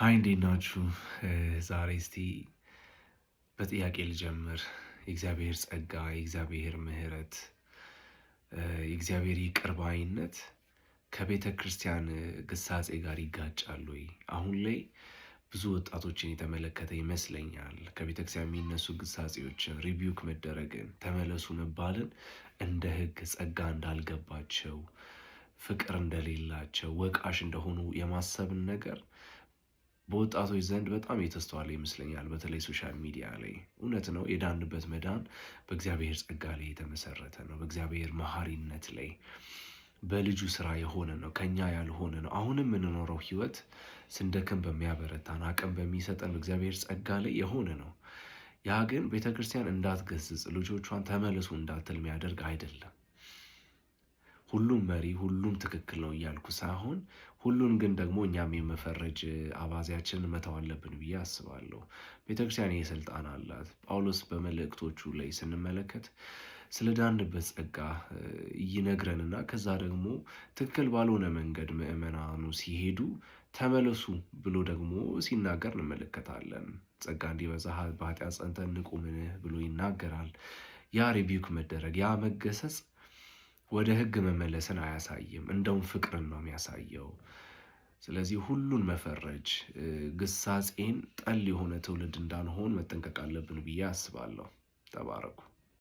ሃይ እንዴት ናችሁ? ዛሬ እስቲ በጥያቄ ልጀምር። የእግዚአብሔር ጸጋ፣ የእግዚአብሔር ምሕረት፣ የእግዚአብሔር ይቅር ባይነት ከቤተ ክርስቲያን ግሳጼ ጋር ይጋጫሉ ወይ? አሁን ላይ ብዙ ወጣቶችን የተመለከተ ይመስለኛል። ከቤተ ክርስቲያን የሚነሱ ግሳጼዎችን፣ ሪቢውክ መደረግን፣ ተመለሱ መባልን እንደ ሕግ ጸጋ እንዳልገባቸው፣ ፍቅር እንደሌላቸው፣ ወቃሽ እንደሆኑ የማሰብን ነገር በወጣቶች ዘንድ በጣም የተስተዋለ ይመስለኛል። በተለይ ሶሻል ሚዲያ ላይ እውነት ነው፣ የዳንበት መዳን በእግዚአብሔር ጸጋ ላይ የተመሰረተ ነው። በእግዚአብሔር መሐሪነት ላይ በልጁ ስራ የሆነ ነው፣ ከኛ ያልሆነ ነው። አሁንም የምንኖረው ህይወት ስንደክም በሚያበረታን አቅም በሚሰጠን በእግዚአብሔር ጸጋ ላይ የሆነ ነው። ያ ግን ቤተክርስቲያን እንዳትገስጽ ልጆቿን ተመለሱ እንዳትል የሚያደርግ አይደለም። ሁሉም መሪ ሁሉም ትክክል ነው እያልኩ ሳይሆን ሁሉን ግን ደግሞ እኛም የመፈረጅ አባዜያችንን መተው አለብን ብዬ አስባለሁ። ቤተክርስቲያን ይህ ስልጣን አላት። ጳውሎስ በመልእክቶቹ ላይ ስንመለከት ስለ ዳንበት ጸጋ ይነግረንና ከዛ ደግሞ ትክክል ባልሆነ መንገድ ምእመናኑ ሲሄዱ ተመለሱ ብሎ ደግሞ ሲናገር እንመለከታለን። ጸጋ እንዲበዛ በኃጢአት ጸንተን ንቁምን ብሎ ይናገራል። ያ ሪቢውክ መደረግ ያ መገሰጽ ወደ ህግ መመለስን አያሳይም፣ እንደውም ፍቅርን ነው የሚያሳየው። ስለዚህ ሁሉን መፈረጅ ግሳጼን ጠል የሆነ ትውልድ እንዳንሆን መጠንቀቅ አለብን ብዬ አስባለሁ። ተባረኩ።